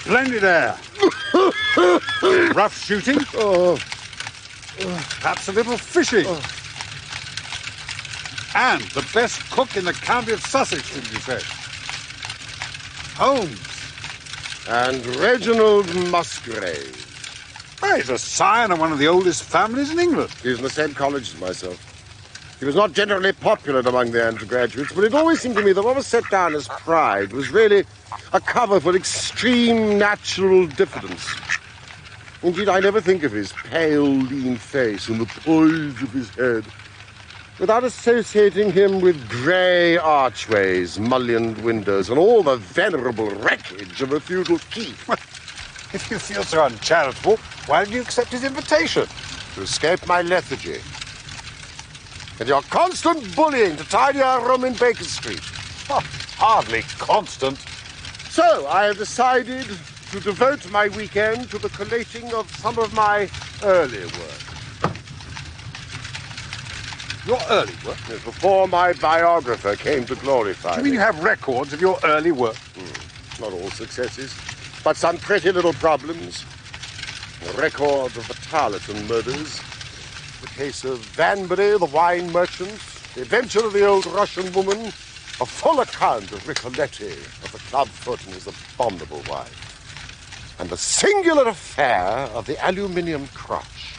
Splendid air. Rough shooting. Perhaps a little fishing. And the best cook in the county of Sussex, did you say? Holmes. And Reginald Musgrave. Well, he's a scion of one of the oldest families in England. He's in the same college as myself. He was not generally popular among the undergraduates, but it always seemed to me that what was set down as pride was really a cover for extreme natural diffidence. Indeed, I never think of his pale, lean face and the poise of his head without associating him with grey archways, mullioned windows, and all the venerable wreckage of a feudal keep. If you feel so uncharitable, why did you accept his invitation? To escape my lethargy. And your constant bullying to tidy our room in Baker Street. Oh, hardly constant. So, I have decided to devote my weekend to the collating of some of my early work. Your early work? Yes, before my biographer came to glorify me. Do you mean you have records of your early work? Not all successes, but some pretty little problems. A record of the Tarleton murders, the case of Vanbury, the wine merchant, the adventure of the old Russian woman, a full account of Ricoletti, of the clubfoot and his abominable wife, and the singular affair of the aluminium crutch.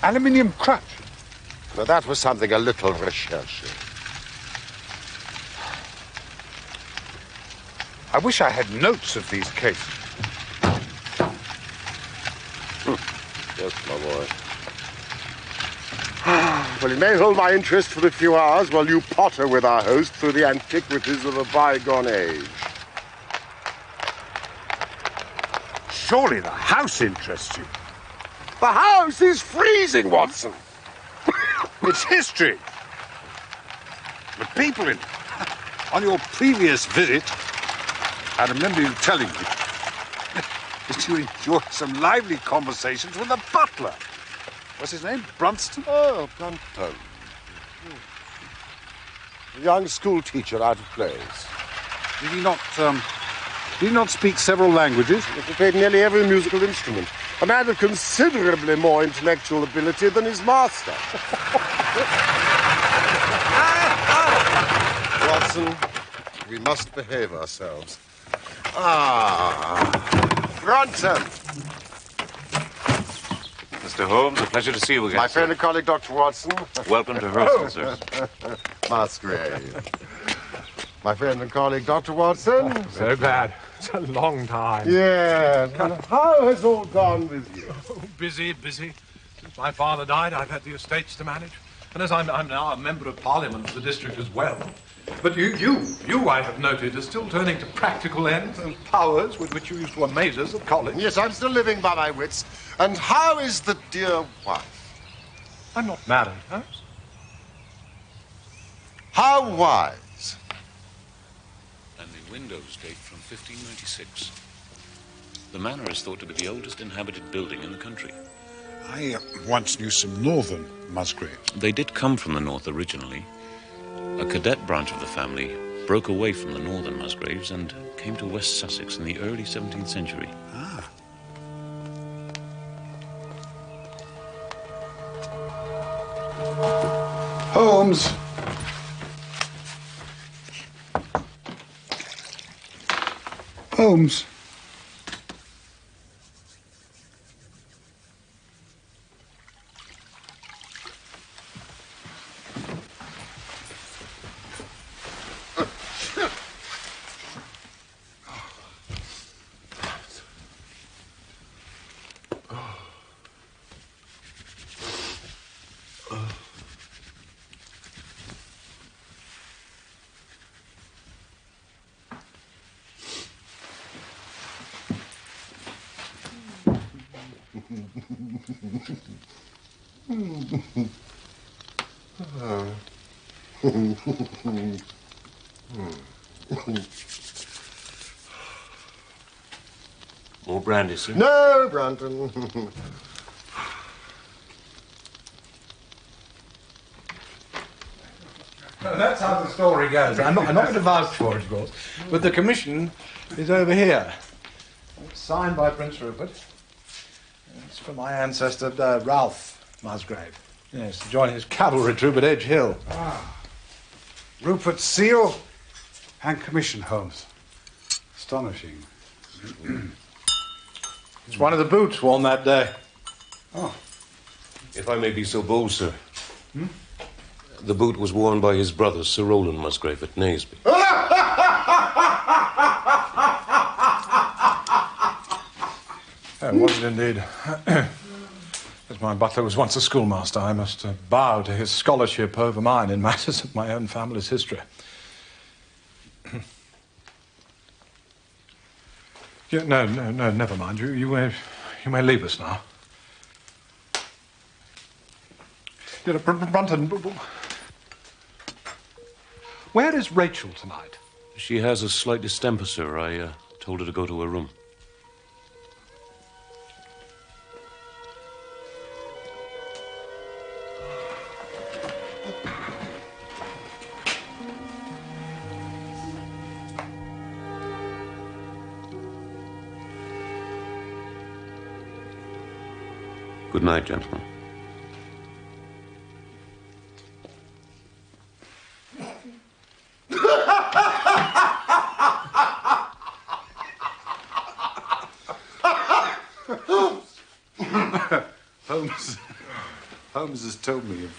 Aluminium crutch? Now, that was something a little recherche. I wish I had notes of these cases. Yes, my boy. Well, it may hold my interest for a few hours while you potter with our host through the antiquities of a bygone age. Surely the house interests you. The house is freezing, Watson. It's history. The people in it. On your previous visit, I remember you telling me that you enjoyed some lively conversations with the butler. What's his name? Brunston? Oh, Brunton. A young school teacher out of place. Did he not speak several languages? He played nearly every musical instrument. A man of considerably more intellectual ability than his master. Watson, we must behave ourselves. Brunton! Mr. Holmes, a pleasure to see you again. My friend and colleague, Dr. Watson. Welcome to rehearsal, sir. Musgrave. My friend and colleague, Dr. Watson. So glad. It's a long time. Yes. And how has all gone with you? Oh, busy. Since my father died, I've had the estates to manage. And as I'm now a member of Parliament for the district as well. But you, I have noted, are still turning to practical ends and powers with which you used to amaze us at college. Yes, I'm still living by my wits. And how is the dear wife? I'm not married, Holmes. How wise. And the windows date from 1596. The manor is thought to be the oldest inhabited building in the country. I once knew some northern Musgraves. They did come from the north originally. A cadet branch of the family broke away from the northern Musgraves and came to West Sussex in the early 17th century. Ah. Holmes. Holmes. More brandy, sir? No, Brunton. That's how the story goes. I'm not going to vouch for it, of course, but the commission is over here. It's signed by Prince Rupert. It's for my ancestor, Ralph Musgrave. Yes, to join his cavalry troop at Edge Hill. Rupert's seal and commission, Holmes. Astonishing. It's one of the boots worn that day. Oh. If I may be so bold, sir. The boot was worn by his brother, Sir Roland Musgrave, at Naseby. Oh, was it indeed? As my butler was once a schoolmaster, I must bow to his scholarship over mine in matters of my own family's history. Yeah, no, never mind. You may leave us now. You know, Brunton, where is Rachel tonight? She has a slight distemper, sir. I told her to go to her room. Good night, gentlemen. Holmes has told me of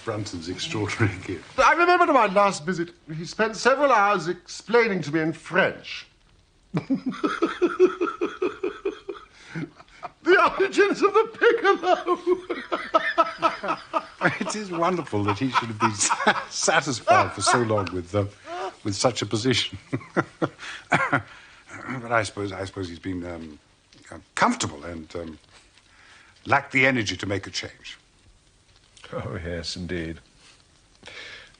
Brunton's extraordinary gift. I remember my last visit, he spent several hours explaining to me in French the origins of the piccolo. It is wonderful that he should have been satisfied for so long with such a position. But I suppose he's been comfortable and lacked the energy to make a change. Oh, yes, indeed.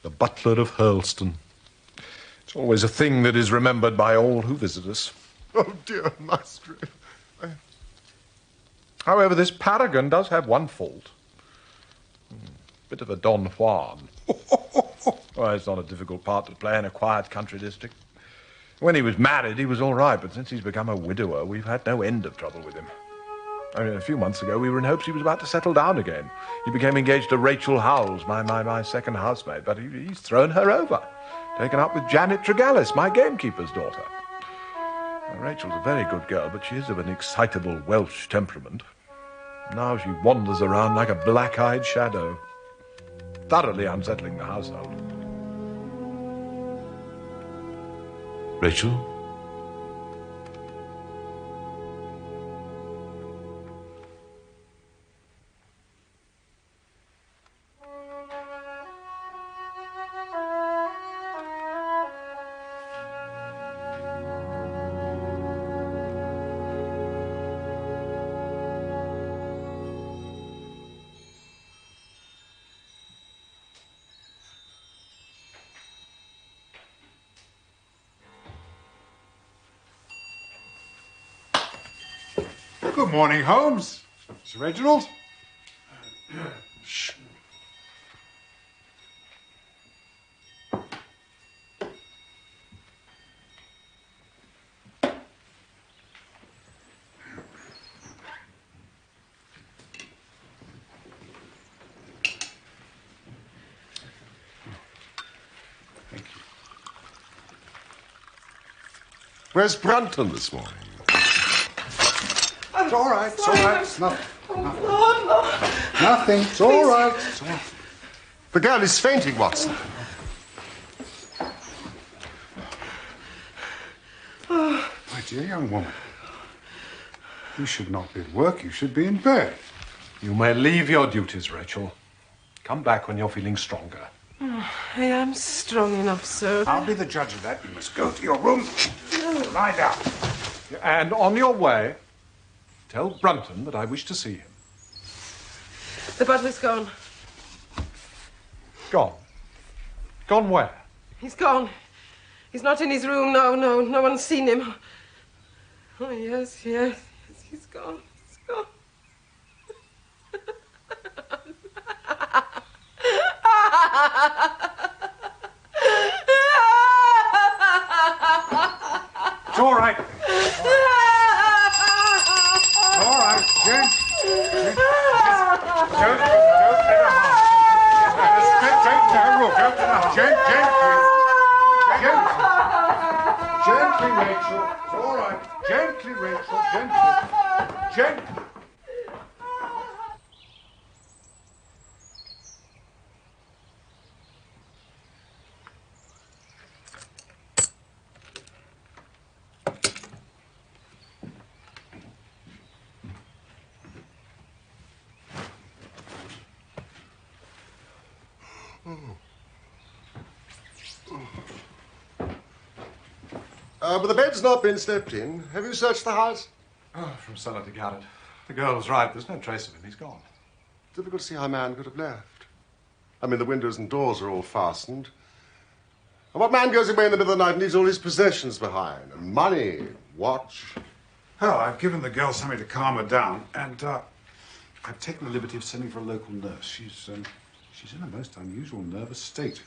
The butler of Hurlston. It's always a thing that is remembered by all who visit us. Oh, dear Musgrave. However, this paragon does have one fault. Bit of a Don Juan. Well, it's not a difficult part to play in a quiet country district. When he was married, he was all right, but since he's become a widower, we've had no end of trouble with him. I mean, a few months ago, we were in hopes he was about to settle down again. He became engaged to Rachel Howells, my second housemaid, but he's thrown her over. Taken up with Janet Tregallis, my gamekeeper's daughter. Now, Rachel's a very good girl, but she is of an excitable Welsh temperament. Now she wanders around like a black-eyed shadow, thoroughly unsettling the household. Rachel? Good morning, Holmes. Sir Reginald? Shh. Thank you. Where's Brunton this morning? It's all right. It's all right. It's nothing. Oh, no. Nothing. It's all right. It's all right. The girl is fainting, Watson. My dear young woman, you should not be at work. You should be in bed. You may leave your duties, Rachel. Come back when you're feeling stronger. Oh, I am strong enough, sir. I'll be the judge of that. You must go to your room. Lie down. And on your way, tell Brunton that I wish to see him. The butler's gone. Gone? Gone where? He's gone. He's not in his room. No one's seen him. Oh, yes, he's gone. He's gone. It's all right. All right, Jen. Don't let her harm. Straight to her room. Don't let her harm. Gently, Rachel. It's all right. Gently, Rachel. Gently. But the bed's not been slept in. Have you searched the house? Oh, from cellar to garret. The girl was right. There's no trace of him. He's gone. Difficult to see how a man could have left. I mean, the windows and doors are all fastened. And what man goes away in the middle of the night and leaves all his possessions behind? And money, watch. Oh, I've given the girl something to calm her down, and I've taken the liberty of sending for a local nurse. She's in a most unusual nervous state,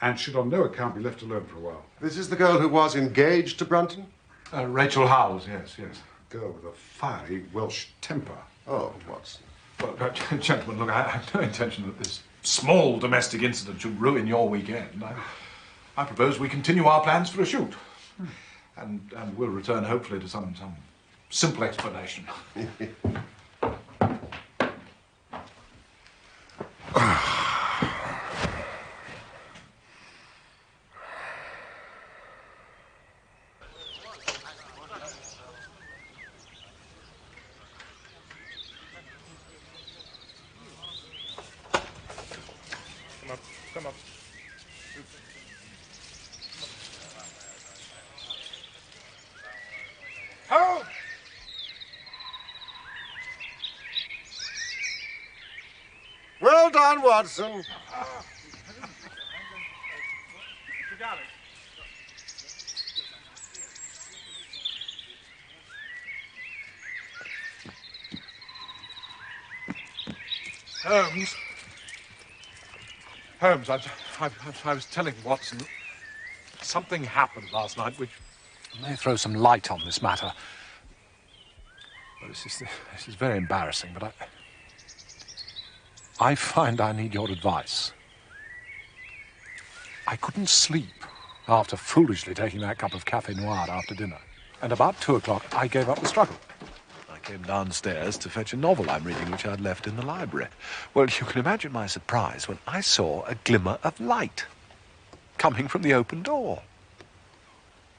and should on no account be left alone for a while. This is the girl who was engaged to Brunton? Rachel Howells, yes. A girl with a fiery Welsh temper. Oh, Watson. Well, gentlemen, look, I have no intention that this small domestic incident should ruin your weekend. I propose we continue our plans for a shoot. And we'll return, hopefully, to some simple explanation. Come up, come up. Holmes! Well done, Watson. Holmes. Holmes, I was telling Watson something happened last night which may throw some light on this matter. Well, this is very embarrassing, but I find I need your advice. I couldn't sleep after foolishly taking that cup of café noir after dinner. And about 2 o'clock, I gave up the struggle. I came downstairs to fetch a novel I'm reading, which I'd left in the library. Well, you can imagine my surprise when I saw a glimmer of light coming from the open door.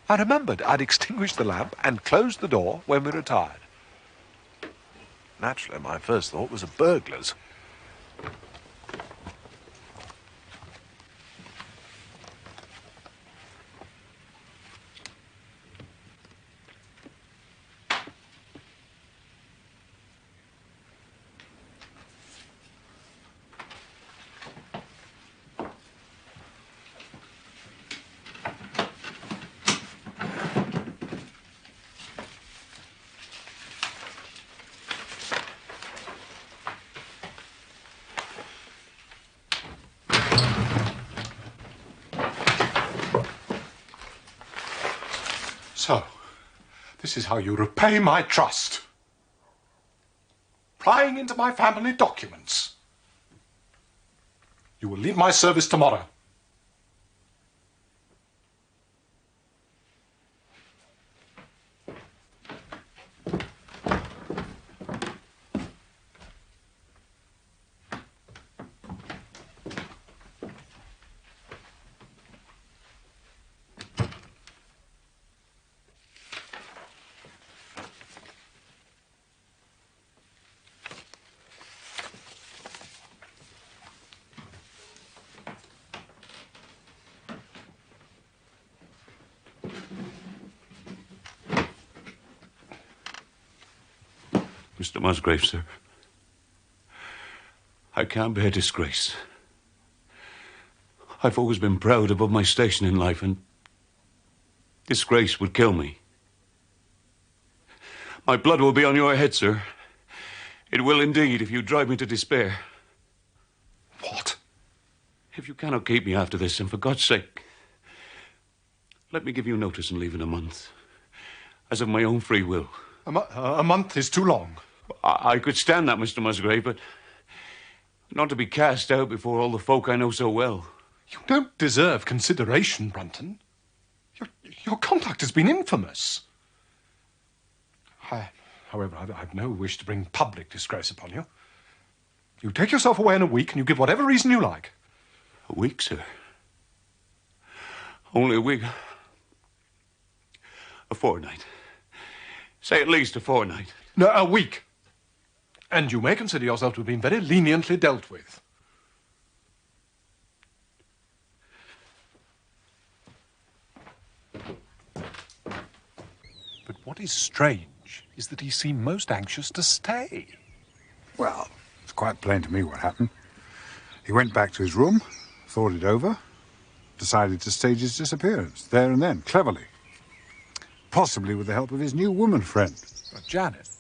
I remembered I'd extinguished the lamp and closed the door when we retired. Naturally, my first thought was of burglars. So, this is how you repay my trust. Prying into my family documents. You will leave my service tomorrow. Mr. Musgrave, sir. I can't bear disgrace. I've always been proud above my station in life, and disgrace would kill me. My blood will be on your head, sir. It will indeed if you drive me to despair. What? If you cannot keep me after this, and for God's sake, let me give you notice and leave in a month, as of my own free will. A month is too long. I could stand that, Mr. Musgrave, but not to be cast out before all the folk I know so well. You don't deserve consideration, Brunton. Your conduct has been infamous. However, I've no wish to bring public disgrace upon you. You take yourself away in a week and you give whatever reason you like. A week, sir? Only a week? A fortnight. Say at least a fortnight. No, a week. And you may consider yourself to have been very leniently dealt with. But what is strange is that he seemed most anxious to stay. Well, it's quite plain to me what happened. He went back to his room, thought it over, decided to stage his disappearance, there and then, cleverly. Possibly with the help of his new woman friend. Janet?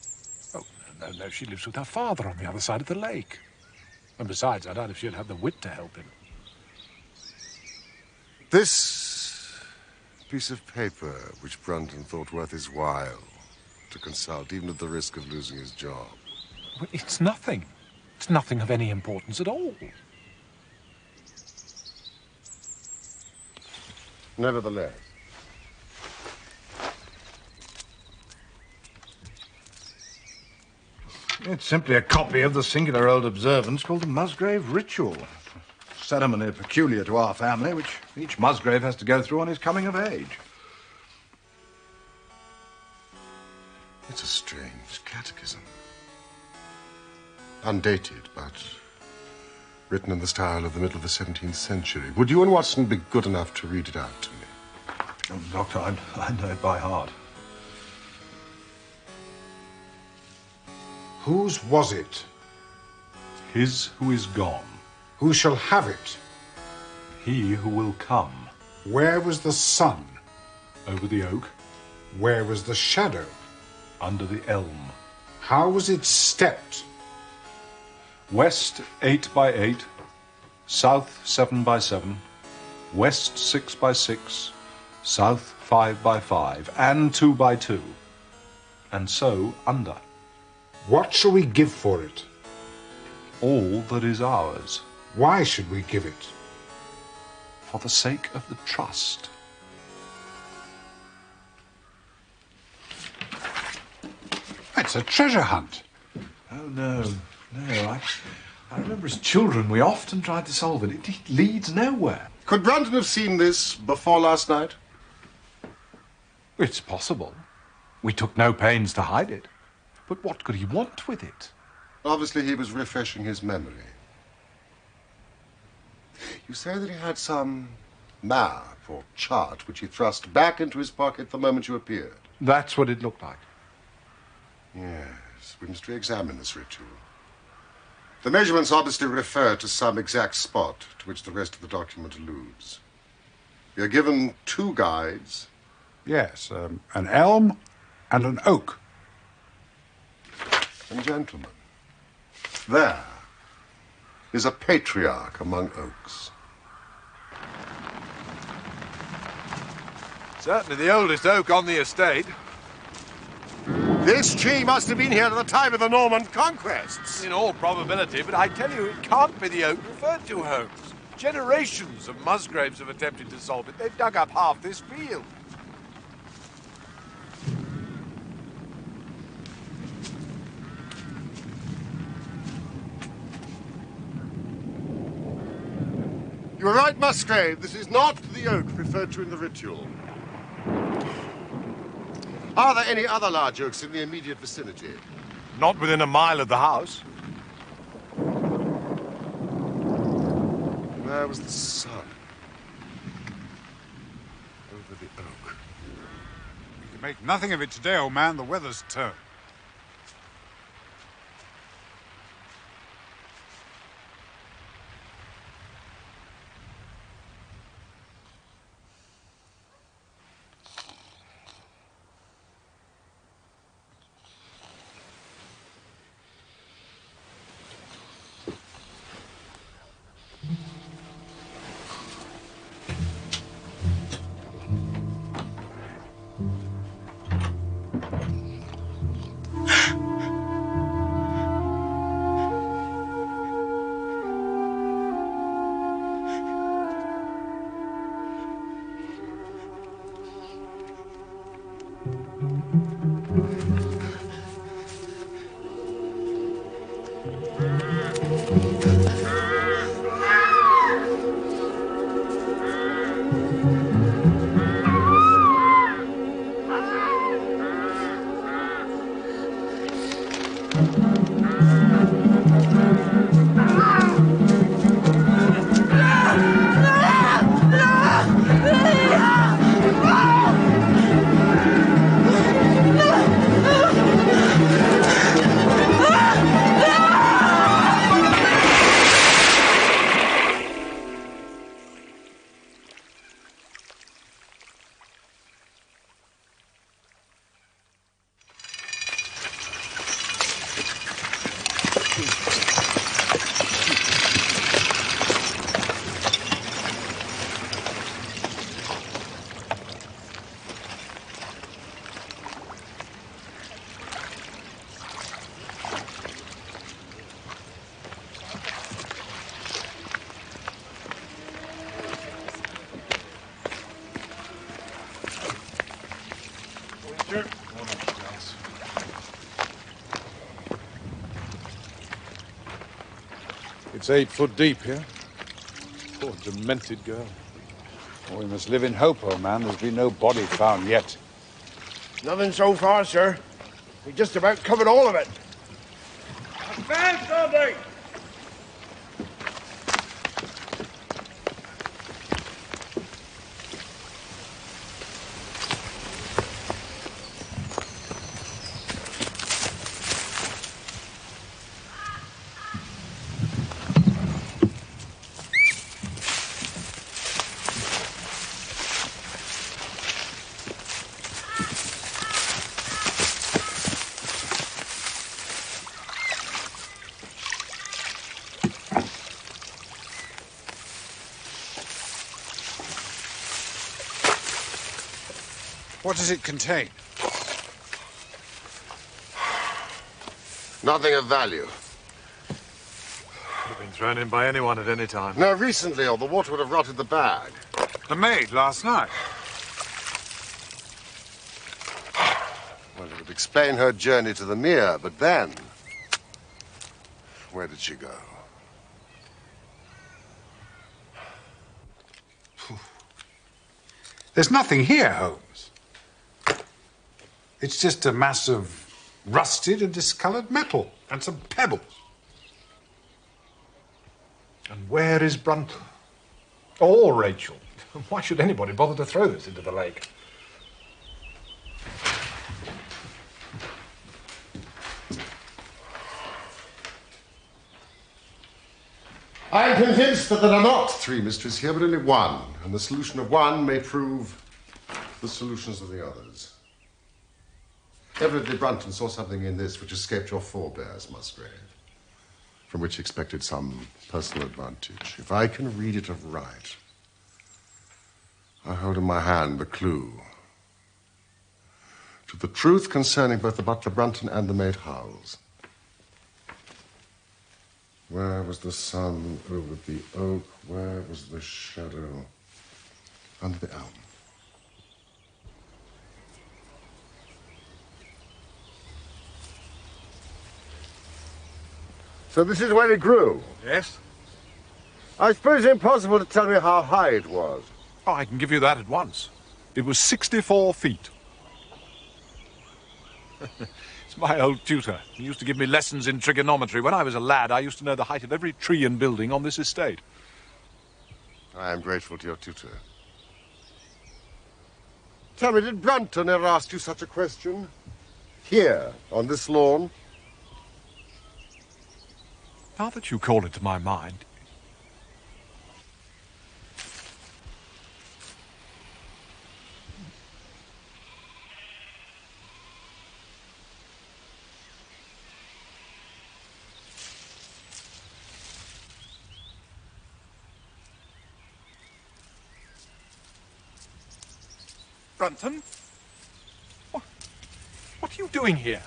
Oh, no, she lives with her father on the other side of the lake. And besides, I doubt if she'd have the wit to help him. This piece of paper which Brunton thought worth his while to consult, even at the risk of losing his job. Well, it's nothing. It's nothing of any importance at all. Nevertheless. It's simply a copy of the singular old observance called the Musgrave Ritual. A ceremony peculiar to our family, which each Musgrave has to go through on his coming of age. It's a strange catechism. Undated, but written in the style of the middle of the 17th century. Would you and Watson be good enough to read it out to me? Oh, Doctor, I know it by heart. Whose was it? His who is gone, Who shall have it? he who will come. Where was the sun? Over the oak, Where was the shadow? under the elm. How was it stepped? West 8 by 8, south 7 by 7, west 6 by 6, south 5 by 5, and 2 by 2, and so under. What shall we give for it? All that is ours, Why should we give it? for the sake of the trust. It's a treasure hunt. Oh, no. I remember as children we often tried to solve it. It leads nowhere. Could Brandon have seen this before last night? It's possible. We took no pains to hide it. But what could he want with it? Obviously, he was refreshing his memory. You say that he had some map or chart which he thrust back into his pocket the moment you appeared. That's what it looked like. Yes, we must re-examine this ritual. The measurements obviously refer to some exact spot to which the rest of the document alludes. We are given 2 guides. Yes, an elm and an oak. And gentlemen, there is a patriarch among oaks. Certainly the oldest oak on the estate. This tree must have been here at the time of the Norman conquests. In all probability, but I tell you, it can't be the oak referred to, Holmes. Generations of Musgraves have attempted to solve it. They've dug up half this field. You are right, Musgrave. This is not the oak referred to in the ritual. Are there any other large oaks in the immediate vicinity? Not within a mile of the house. Where was the sun? Over the oak. We can make nothing of it today, old man. The weather's turned. It's 8 foot deep here. Poor demented girl. Oh, we must live in hope, old man. There's been no body found yet. Nothing so far, sir. We just about covered all of it. I found something! What does it contain? Nothing of value. Could have been thrown in by anyone at any time. No, recently, or the water would have rotted the bag. The maid last night. Well, it would explain her journey to the mere, but then... where did she go? There's nothing here, Holmes. It's just a mass of rusted and discolored metal and some pebbles. And where is Brunton? Or Rachel? Why should anybody bother to throw this into the lake? I am convinced that there are not three mysteries here, but only one. And the solution of one may prove the solutions of the others. Evidently, Brunton saw something in this which escaped your forebears, Musgrave, from which he expected some personal advantage. If I can read it aright, I hold in my hand the clue to the truth concerning both the butler Brunton and the maid Howells. Where was the sun over the oak? Where was the shadow under the elm? So this is where it grew? Yes. I suppose it's impossible to tell me how high it was. Oh, I can give you that at once. It was 64 feet. It's my old tutor. He used to give me lessons in trigonometry. When I was a lad, I used to know the height of every tree and building on this estate. I am grateful to your tutor. Tell me, did Brunton ever ask you such a question? Here, on this lawn? Now that you call it to my mind... Brunton? What are you doing here?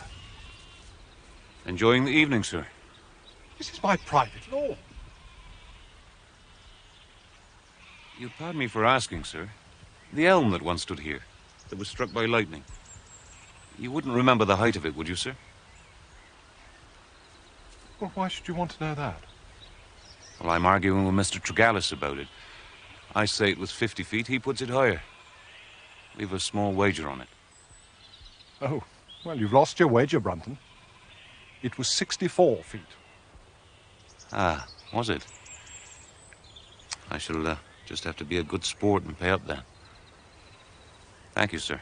Enjoying the evening, sir. This is my private lawn. You'll pardon me for asking, sir. The elm that once stood here, that was struck by lightning. You wouldn't remember the height of it, would you, sir? Well, why should you want to know that? Well, I'm arguing with Mr. Tregallis about it. I say it was 50 feet, he puts it higher. We've a small wager on it. Oh, well, you've lost your wager, Brunton. It was 64 feet. Ah, was it? I shall just have to be a good sport and pay up then. Thank you, sir.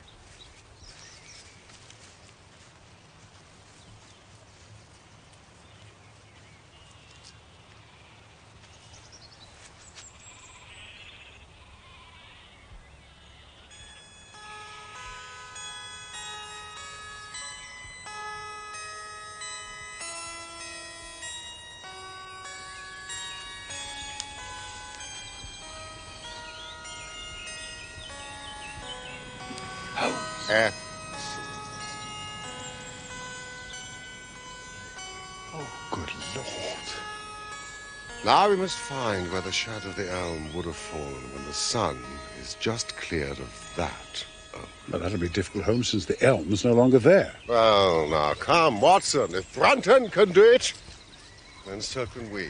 Oh, good Lord. Now we must find where the shadow of the elm would have fallen when the sun is just cleared of that elm. Well, that'll be difficult, Holmes, since the elm's no longer there. Well, now, come, Watson. If Brunton can do it, then so can we.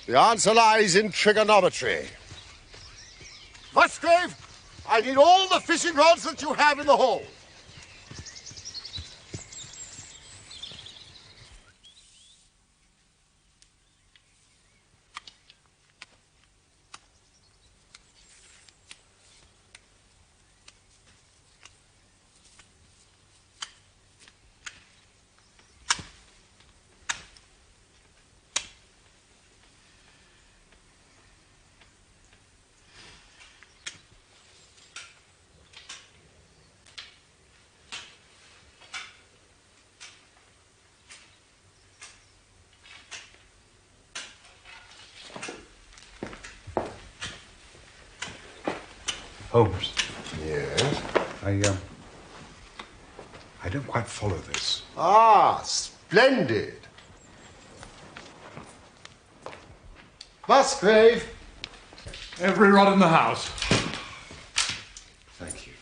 The answer lies in trigonometry. Musgrave, I need all the fishing rods that you have in the hole. Holmes. Yes? I don't quite follow this. Ah, splendid. Musgrave. Every rod in the house. Thank you.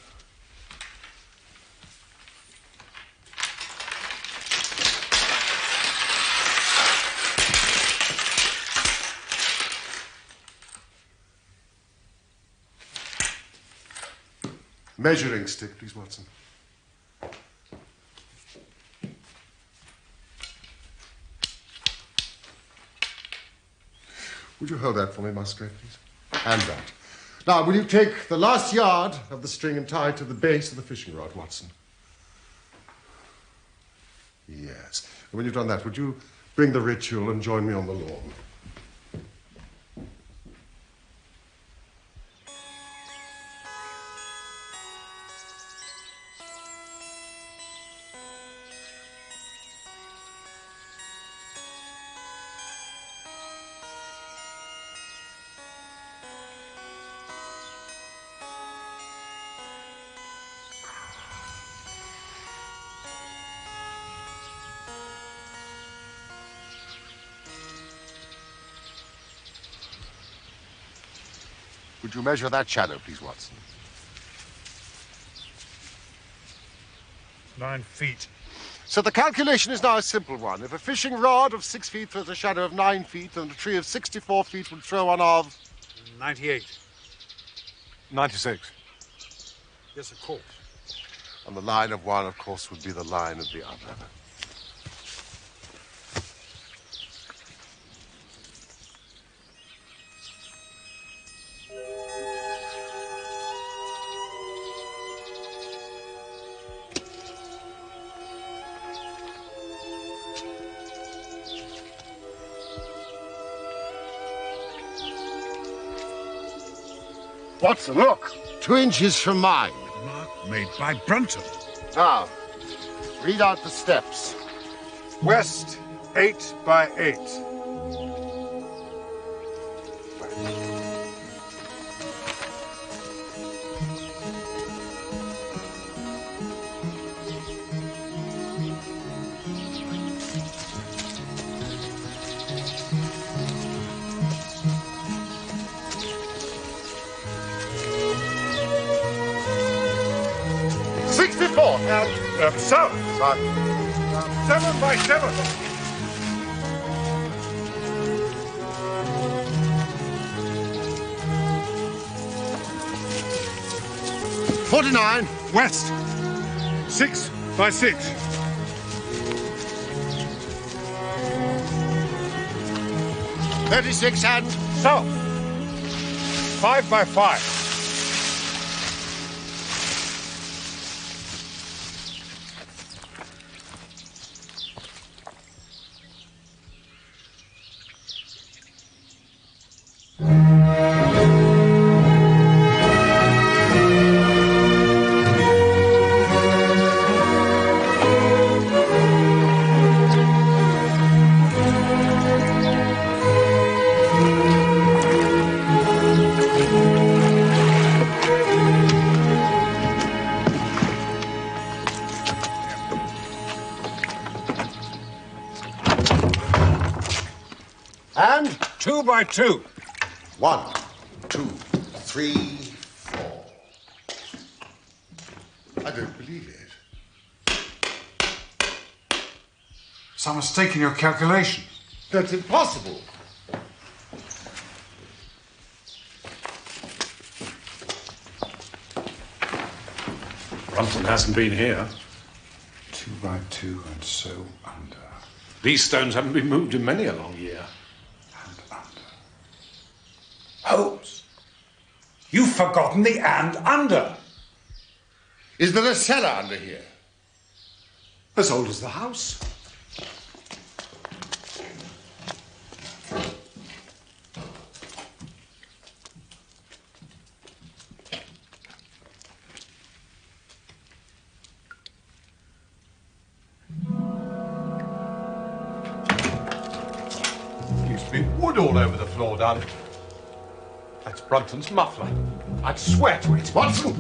Measuring stick, please, Watson. Would you hold that for me, Musgrave, please? And that. Now, will you take the last yard of the string and tie it to the base of the fishing rod, Watson? Yes. And when you've done that, would you bring the ritual and join me on the lawn? Would you measure that shadow, please, Watson? 9 feet. So the calculation is now a simple one. If a fishing rod of 6 feet throws a shadow of 9 feet, then a tree of 64 feet would throw one of... 98. 96. Yes, of course. And the line of one, of course, would be the line of the other. Watson, look! 2 inches from mine. Mark made by Brunton. Now, read out the steps. West, 8 by 8. South. 7 by 7. 49. West, 6 by 6. 36 and... South, 5 by 5. And? 2 by 2. 1, 2, 3, 4. I don't believe it. Some mistake in your calculations. That's impossible. Brunton hasn't been here. 2 by 2 and so under. These stones haven't been moved in many a long year. And under. Holmes, you've forgotten the and under. Is there a cellar under here? As old as the house. Used to be wood all over the floor, darling. That's Brunton's muffler. I'd swear to it. Watson!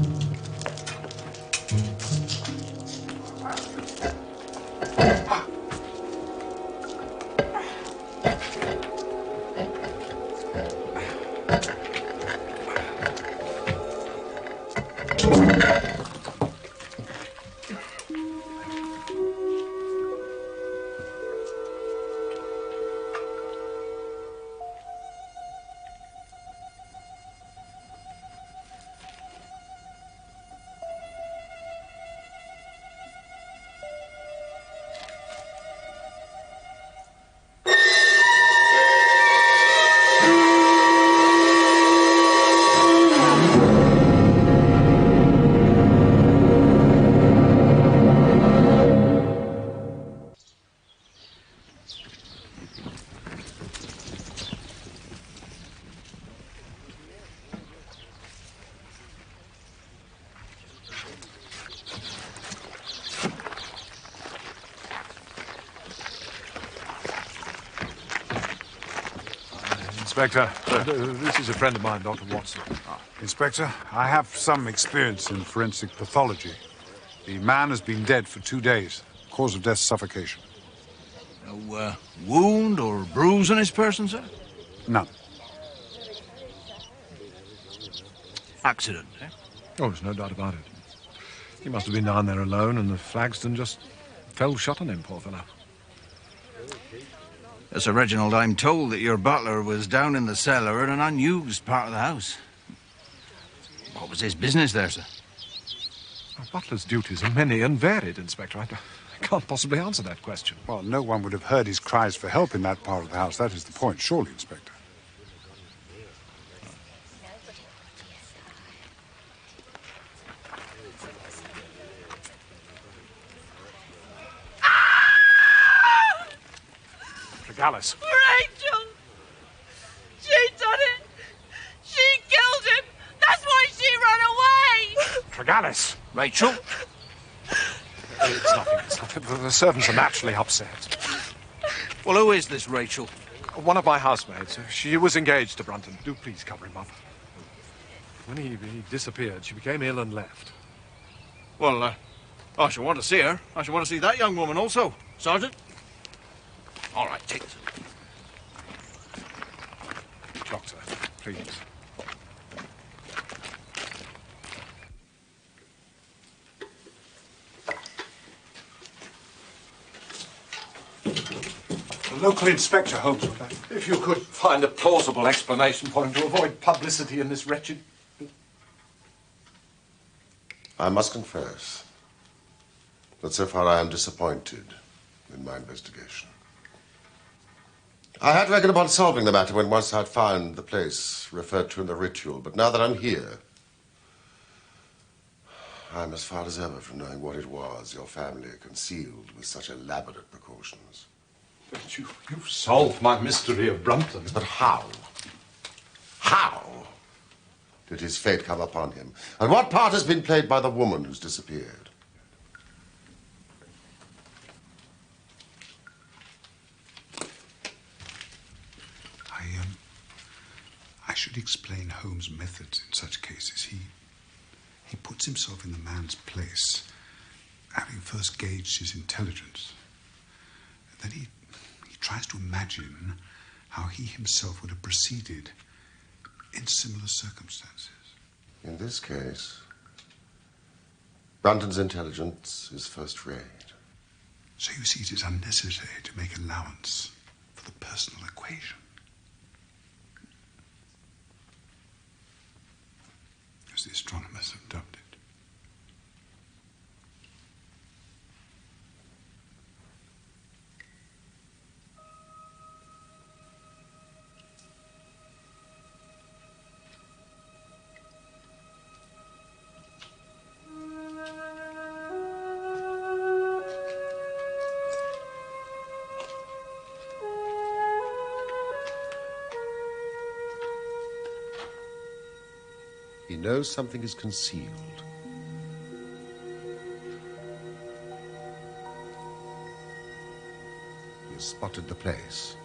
Inspector, this is a friend of mine, Dr. Watson. Inspector, I have some experience in forensic pathology. The man has been dead for 2 days. Cause of death, suffocation. No wound or bruise on his person, sir? None. Accident, eh? Oh, there's no doubt about it. He must have been down there alone, and the flagstone just fell shut on him, poor fellow. Yes, Sir Reginald, I'm told that your butler was down in the cellar in an unused part of the house. What was his business there, sir? A butler's duties are many and varied, Inspector. I can't possibly answer that question. Well, no one would have heard his cries for help in that part of the house. That is the point, surely, Inspector. Alice. Rachel! She done it! She killed him! That's why she ran away! Tregallis! Rachel? It's nothing. The servants are naturally upset. Well, who is this Rachel? One of my housemaids. She was engaged to Brunton. Do please cover him up. When he disappeared, she became ill and left. Well, I shall want to see her. I shall want to see that young woman also. Sergeant? All right, take this. Doctor, please. The local inspector, Holmes, would like. If you could find a plausible explanation for him to avoid publicity in this wretched... I must confess that so far I am disappointed in my investigation. I had reckoned upon solving the matter when once I'd found the place referred to in the ritual, but now that I'm here, I'm as far as ever from knowing what it was your family concealed with such elaborate precautions. But you've solved my mystery of Brunton. But how? How did his fate come upon him? And what part has been played by the woman who's disappeared? I should explain Holmes' methods in such cases. He puts himself in the man's place, having first gauged his intelligence. Then he tries to imagine how he himself would have proceeded in similar circumstances. In this case, Brunton's intelligence is first rate. So you see, it is unnecessary to make allowance for the personal equation. As the astronomers have dubbed it. He knows something is concealed. He has spotted the place.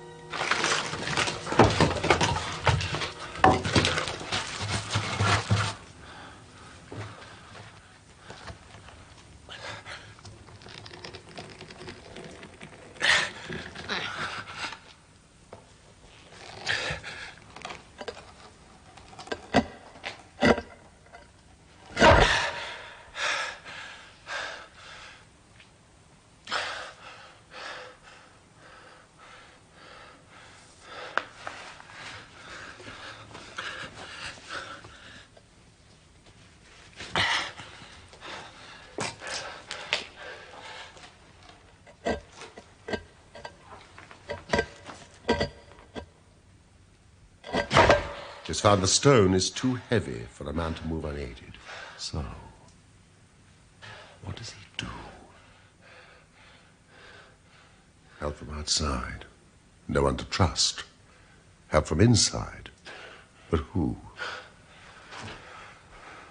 He's found the stone is too heavy for a man to move unaided. So, what does he do? Help from outside. No one to trust. Help from inside. But who?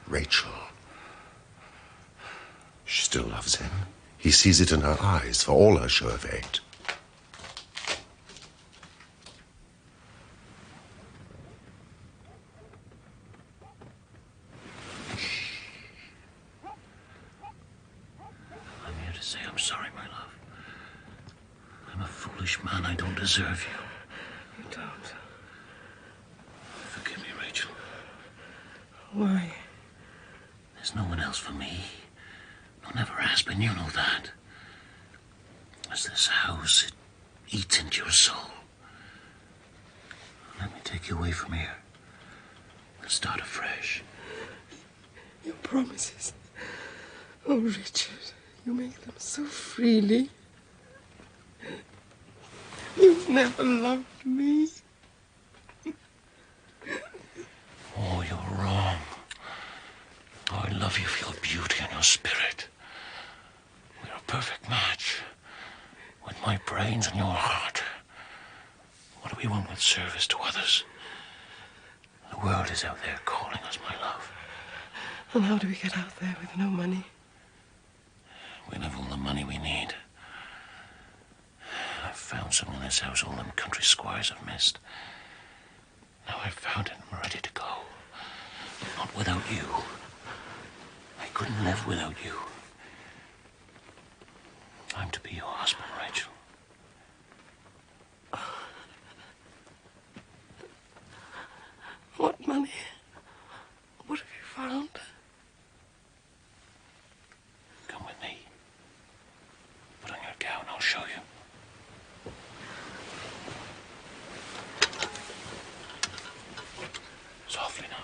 Rachel. She still loves him. He sees it in her eyes for all her show of hate. I'm sorry, my love. I'm a foolish man. I don't deserve you. You don't. Forgive me, Rachel. Why? There's no one else for me. No, never has been. You know that. As this house, it eats into your soul. Let me take you away from here. We'll start afresh. Your promises. Oh, Richard, you make them so freely. You've never loved me. Oh, you're wrong. Oh, I love you for your beauty and your spirit. We're a perfect match. With my brains and your heart. What do we want with service to others? The world is out there calling us, my love. And how do we get out there with no money? We'll have all the money we need. I've found some in this house all them country squires have missed. Now I've found it and I'm ready to go. But not without you. I couldn't live without you. I'm to be your husband, Rachel. What money? What have you found? Come with me. Put on your gown, I'll show you. Softly now.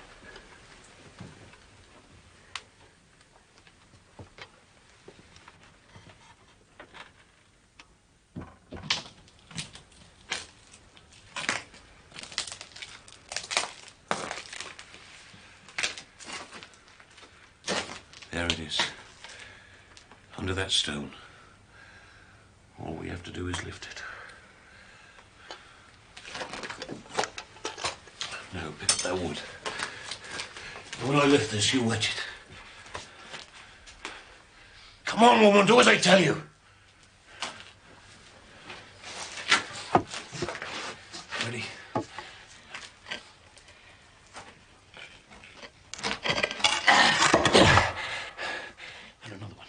There it is. Under that stone. All we have to do is lift it. Now, pick up that wood. When I lift this, you wedge it. Come on, woman, do as I tell you. Ready? And another one.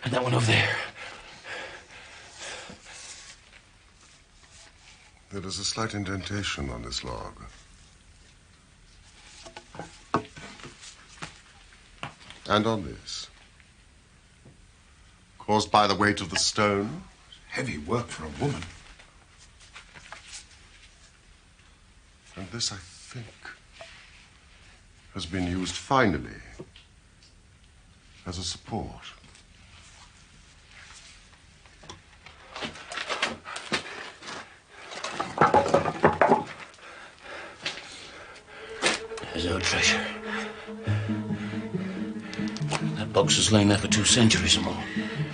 And that one over there. There is a slight indentation on this log. And on this. Caused by the weight of the stone. Heavy work for a woman. And this, I think, has been used finally as a support. There's our treasure. That box has lain there for 2 centuries or more.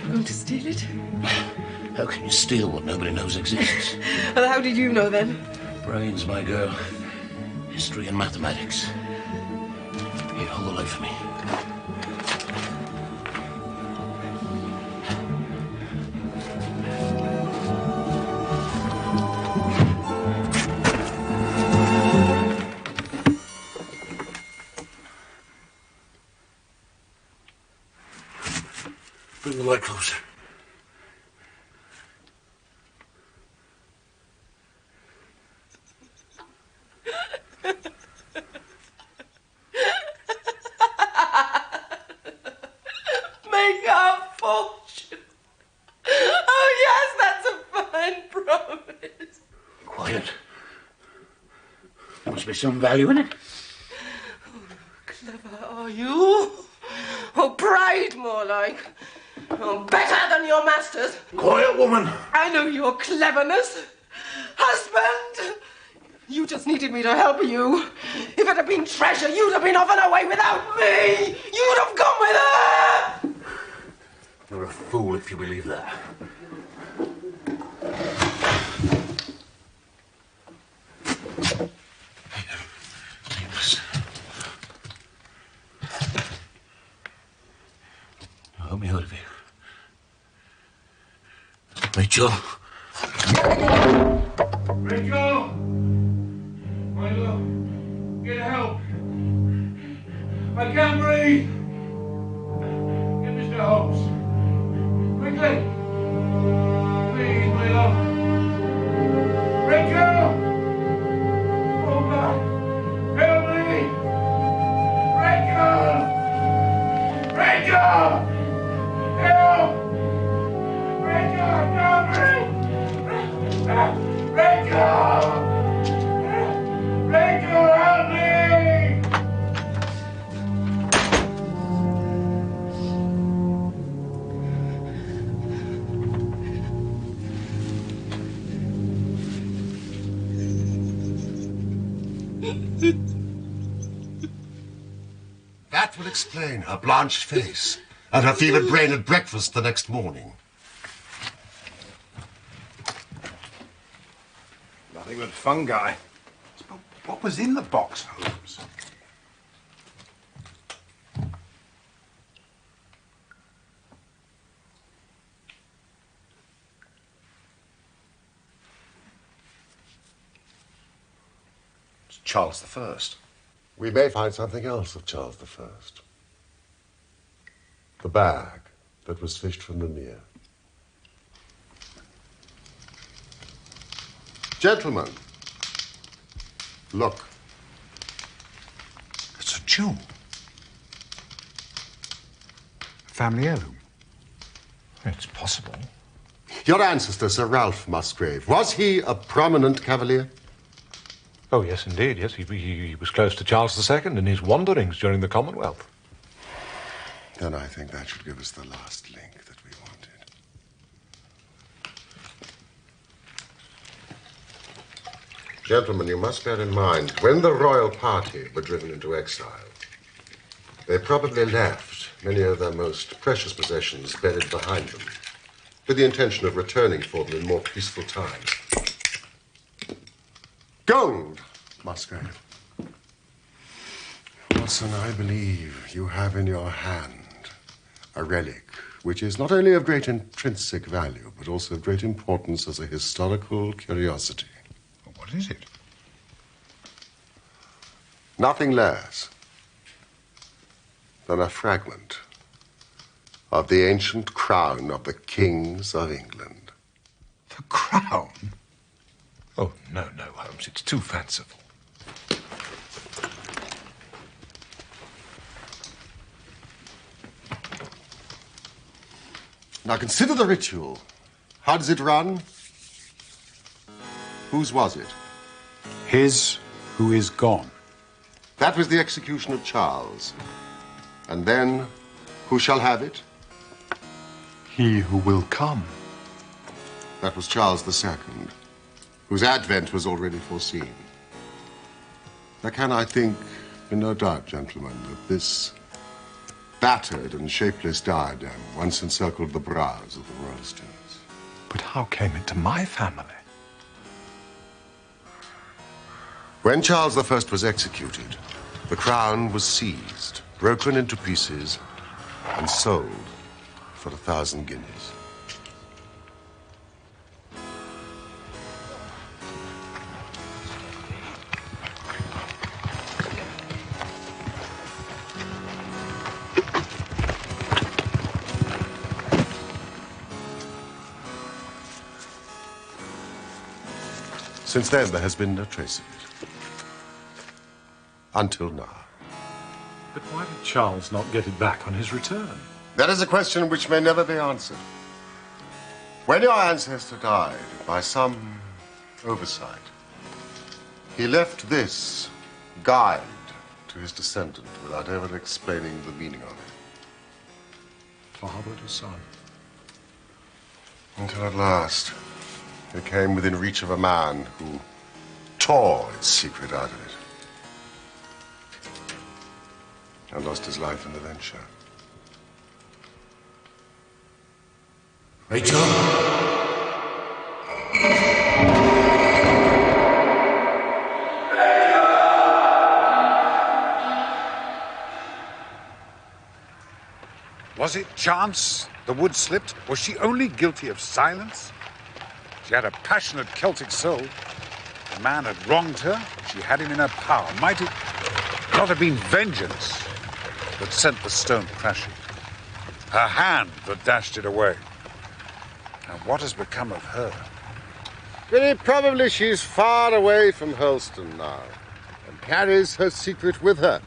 You're going to steal it? How can you steal what nobody knows exists? Well, how did you know then? Brains, my girl. History and mathematics. Here, hold the light for me. Bring the light closer. Make our fortune. Oh, yes, that's a fine promise. Quiet. There must be some value in it. Oh, clever are you? Oh, pride more like. Oh, better than your masters. Quiet, woman. I know your cleverness. Husband, you just needed me to help you. If it had been treasure, you'd have been off and away without me. You'd have gone with her. You're a fool if you believe that. Leave us. Help me out of here. Rachel. Rachel! My love, get help. I can't breathe. Get Mr. Holmes. Quickly. Please, my love. Rachel! Oh, God. Help me! Rachel! Rachel! Help! Rachel, I can't breathe! Rachel! Rachel, help me! That will explain her blanched face and her fevered brain at breakfast the next morning. Nothing but fungi. What was in the box, Holmes? It's Charles I. We may find something else of Charles I. The bag that was fished from the mere. Gentlemen, look. It's a jewel. A family heirloom. It's possible. Your ancestor, Sir Ralph Musgrave, was he a prominent cavalier? Oh, yes, indeed, yes. He was close to Charles II in his wanderings during the Commonwealth. Then I think that should give us the last link that we wanted. Gentlemen, you must bear in mind, when the royal party were driven into exile, they probably left many of their most precious possessions buried behind them, with the intention of returning for them in more peaceful times. Gold, Musgrave. Watson, I believe you have in your hand a relic which is not only of great intrinsic value, but also of great importance as a historical curiosity. What is it? Nothing less than a fragment of the ancient crown of the kings of England. The crown? Oh, no, Holmes, it's too fanciful. Now consider the ritual. How does it run? Whose was it? His who is gone. That was the execution of Charles. And then, who shall have it? He who will come. That was Charles II, whose advent was already foreseen. There can, I think, be no doubt, gentlemen, that this battered and shapeless diadem once encircled the brows of the Royalstons. But how came it to my family? When Charles I was executed, the crown was seized, broken into pieces, and sold for 1,000 guineas. Since then, there has been no trace of it. Until now. But why did Charles not get it back on his return? That is a question which may never be answered. When your ancestor died, by some oversight, he left this guide to his descendant without ever explaining the meaning of it. Father to son. Until at last, it came within reach of a man who tore its secret out of it and lost his life in the venture. Rachel? Was it chance the wood slipped? Was she only guilty of silence? She had a passionate Celtic soul. The man had wronged her. She had him in her power. Might it not have been vengeance that sent the stone crashing. Her hand that dashed it away. And what has become of her? Very probably she's far away from Holston now and carries her secret with her.